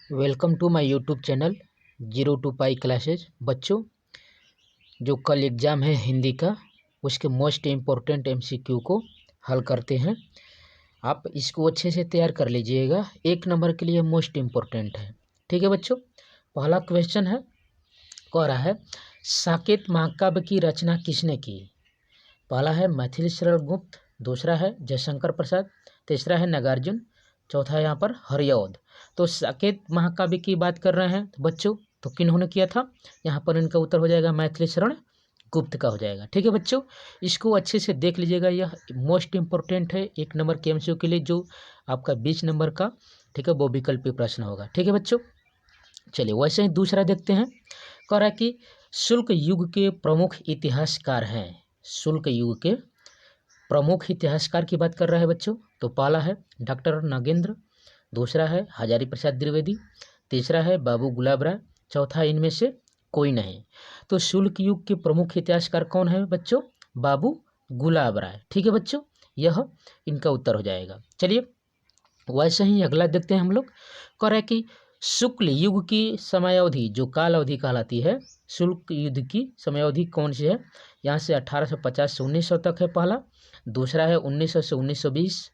Welcome to my YouTube channel zero to pi classes. बच्चों, जो कल एग्ज़ाम है हिंदी का, उसके मोस्ट इम्पोर्टेंट एमसीक्यू को हल करते हैं। आप इसको अच्छे से तैयार कर लीजिएगा, 1 नंबर के लिए मोस्ट इम्पोर्टेंट है। ठीक है बच्चों, पहला क्वेश्चन है, कह रहा है साकेत महाकाव्य की रचना किसने की। पहला है मैथिली शरण गुप्त, दूसरा है जयशंकर प्रसाद, तीसरा है नागार्जुन, चौथा है यहाँ पर हरिऔध। तो साकेत महाकाव्य की बात कर रहे हैं तो बच्चों, तो किन्होंने किया था, यहाँ पर इनका उत्तर हो जाएगा मैथिली शरण गुप्त का हो जाएगा। ठीक है बच्चों, इसको अच्छे से देख लीजिएगा, यह मोस्ट इंपॉर्टेंट है 1 नंबर के एमसीक्यू के लिए, जो आपका 20 नंबर का, ठीक है, वो विकल्पीय प्रश्न होगा। ठीक है बच्चों, चलिए वैसे ही दूसरा देखते हैं। कह रहा है कि शुल्क युग के प्रमुख इतिहासकार हैं। शुल्क युग के प्रमुख इतिहासकार की बात कर रहा है बच्चों। तो पहला है डॉक्टर नागेंद्र, दूसरा है हजारी प्रसाद द्विवेदी, तीसरा है बाबू गुलाब राय, चौथा इनमें से कोई नहीं। तो शुल्क युग के प्रमुख इतिहासकार कौन है बच्चों, बाबू गुलाब राय। ठीक है बच्चों, यह इनका उत्तर हो जाएगा। चलिए वैसे ही अगला देखते हैं हम लोग। कह रहे हैं कि शुक्ल युग की समयावधि जो काल अवधि कहलाती है, शुल्क युद्ध की समयावधि कौन सी है। यहाँ से 1850 से 1900 तक है पहला, दूसरा है 1900 से 1920,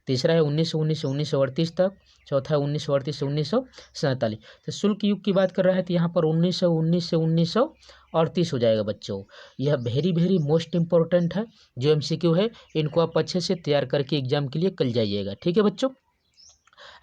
तीसरा है 1919 से 1938 तक, चौथा है 1938 से 1947। तो शुल्क युग की बात कर रहा है तो यहाँ पर 1919 से 1938 हो जाएगा बच्चों। यह वेरी वेरी मोस्ट इंपॉर्टेंट है, जो एमसीक्यू है, इनको आप अच्छे से तैयार करके एग्जाम के लिए कल जाइएगा। ठीक है बच्चों,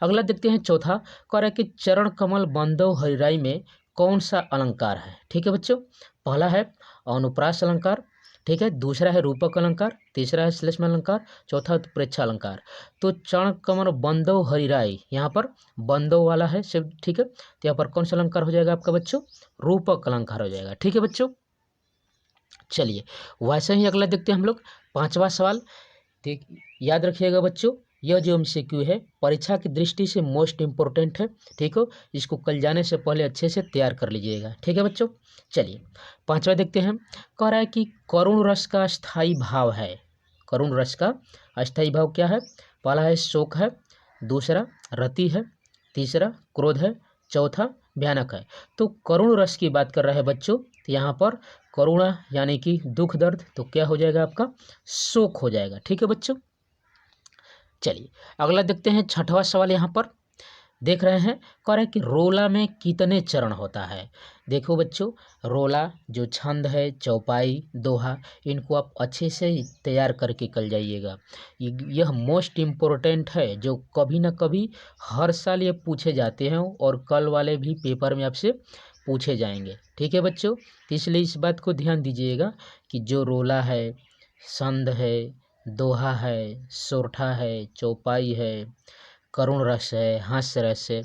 अगला देखते हैं चौथा। कह रहा है कि चरण कमल बंदव हरिराई में कौन सा अलंकार है। ठीक है बच्चों, पहला है अनुप्रास अलंकार, ठीक है, दूसरा है रूपक अलंकार, तीसरा है श्लेष्म अलंकार, चौथा उत्प्रेक्षा अलंकार। तो चरण कमल बंदव हरिराई, यहाँ पर बंदव वाला है सिर्फ, ठीक है, तो यहाँ पर कौन सा अलंकार हो जाएगा आपका बच्चों, रूपक अलंकार हो जाएगा। ठीक है बच्चों, चलिए वैसे ही अगला देखते हैं हम लोग, 5वां सवाल। ठीक, याद रखिएगा बच्चों, यह जो एमसीक्यू है परीक्षा की दृष्टि से मोस्ट इम्पोर्टेंट है। ठीक हो, इसको कल जाने से पहले अच्छे से तैयार कर लीजिएगा। ठीक है बच्चों, चलिए 5वां देखते हैं। कह रहा है कि करुण रस का स्थायी भाव है। करुण रस का अस्थायी भाव क्या है। पहला है शोक है, दूसरा रति है, तीसरा क्रोध है, चौथा भयानक है। तो करुण रस की बात कर रहा है बच्चों, तो यहाँ पर करुणा यानी कि दुख दर्द, तो क्या हो जाएगा आपका, शोक हो जाएगा। ठीक है बच्चों, चलिए अगला देखते हैं। 6वां सवाल यहाँ पर देख रहे हैं, कह रहे हैं कि रोला में कितने चरण होता है। देखो बच्चों, रोला जो छंद है, चौपाई, दोहा, इनको आप अच्छे से तैयार करके कल जाइएगा। यह मोस्ट इम्पोर्टेंट है, जो कभी ना कभी हर साल ये पूछे जाते हैं और कल वाले भी पेपर में आपसे पूछे जाएंगे। ठीक है बच्चों, तो इसलिए इस बात को ध्यान दीजिएगा कि जो रोला है, संध है, दोहा है, सोरठा है, चौपाई है, करुण रस है, हास्य रस है,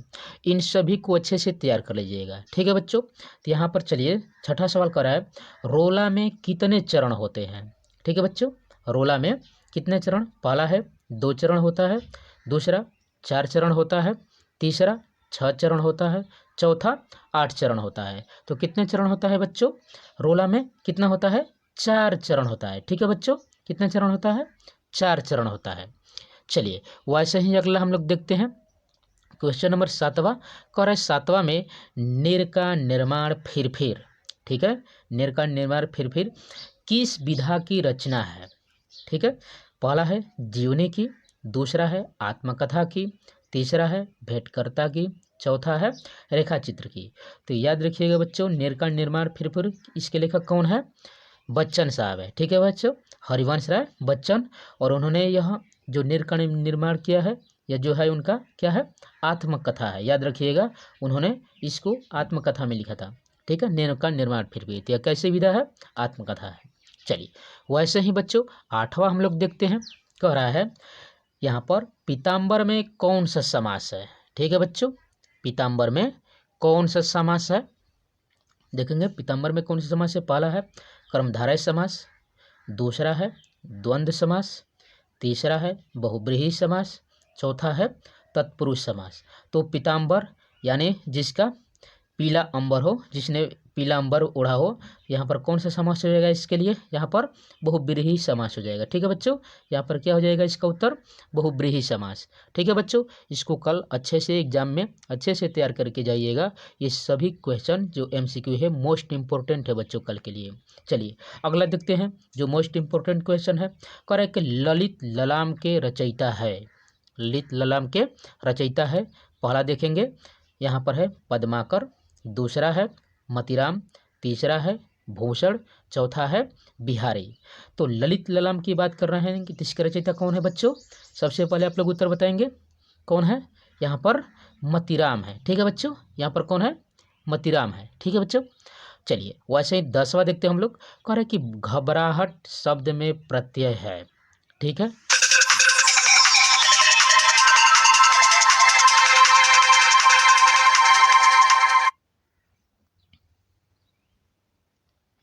इन सभी को अच्छे से तैयार कर लीजिएगा। ठीक है बच्चों, तो यहाँ पर चलिए 6वां सवाल कर रहा है, रोला में कितने चरण होते हैं। ठीक है बच्चों, रोला में कितने चरण, पहला है 2 चरण होता है, दूसरा 4 चरण होता है, तीसरा 6 चरण होता है, चौथा 8 चरण होता है। तो कितने चरण होता है बच्चों, रोला में कितना होता है, 4 चरण होता है। ठीक है बच्चों, कितने चरण होता है, 4 चरण होता है। चलिए वैसे ही अगला हम लोग देखते हैं, क्वेश्चन नंबर 7वां। कह रहा है 7वां में निर का निर्माण फिर, ठीक है, निर का निर्माण फिर किस विधा की रचना है। ठीक है, पहला है जीवनी की, दूसरा है आत्मकथा की, तीसरा है भेंटकर्ता की, चौथा है रेखा चित्र की। तो याद रखिएगा बच्चों, निर का निर्माण फिर, इसके लेखक कौन है, बच्चन साहब है। ठीक है बच्चों, हरिवंश राय बच्चन, और उन्होंने यह जो निर का निर्माण किया है, यह जो है उनका क्या है, आत्मकथा है। याद रखिएगा, उन्होंने इसको आत्मकथा में लिखा था। ठीक है, निर का निर्माण फिर भी, तो यह कैसे विधा है, आत्मकथा है। चलिए वैसे ही बच्चों 8वां हम लोग देखते हैं। कह रहा है यहाँ पर पीताम्बर में कौन सा समास है। ठीक है बच्चों, पीताम्बर में कौन सा समास है, देखेंगे पीताम्बर में कौन सा समास है। पहला है कर्मधारय समास, दूसरा है द्वंद्व समास, तीसरा है बहुब्रीहि समास, चौथा है तत्पुरुष समास। तो पीताम्बर यानी जिसका पीला अंबर हो, जिसने पीला अंबर ओढ़ा हो, यहाँ पर कौन सा समास हो जाएगा इसके लिए, यहाँ पर बहुब्रीहि समास हो जाएगा। ठीक है बच्चों, यहाँ पर क्या हो जाएगा इसका उत्तर, बहुब्रीहि समास। ठीक है बच्चों, इसको कल अच्छे से एग्जाम में अच्छे से तैयार करके जाइएगा। ये सभी क्वेश्चन जो MCQ है मोस्ट इंपॉर्टेंट है बच्चों कल के लिए। चलिए अगला देखते हैं जो मोस्ट इंपॉर्टेंट क्वेश्चन है। कह रहा है कि ललित ललाम के रचयिता है, ललित ललाम के रचयिता है। पहला देखेंगे यहाँ पर है पद्माकर, दूसरा है मतीराम, तीसरा है भूषण, चौथा है बिहारी। तो ललित ललाम की बात कर रहे हैं कि इसके रचयिता कौन है बच्चों, सबसे पहले आप लोग उत्तर बताएंगे कौन है, यहाँ पर मतीराम है। ठीक है बच्चों, यहाँ पर कौन है, मतीराम है। ठीक है बच्चों, चलिए वैसे ही 10वां देखते हैं हम लोग। कह रहे कि घबराहट शब्द में प्रत्यय है। ठीक है,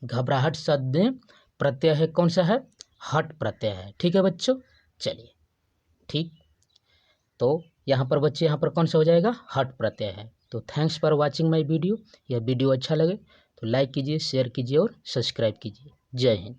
घबराहट शब्द में प्रत्यय है, कौन सा है, हट प्रत्यय है। ठीक है बच्चों, चलिए ठीक, तो यहाँ पर बच्चे यहाँ पर कौन सा हो जाएगा, हट प्रत्यय है। तो thanks for watching my video. यह वीडियो अच्छा लगे तो लाइक कीजिए, शेयर कीजिए और सब्सक्राइब कीजिए। जय हिंद।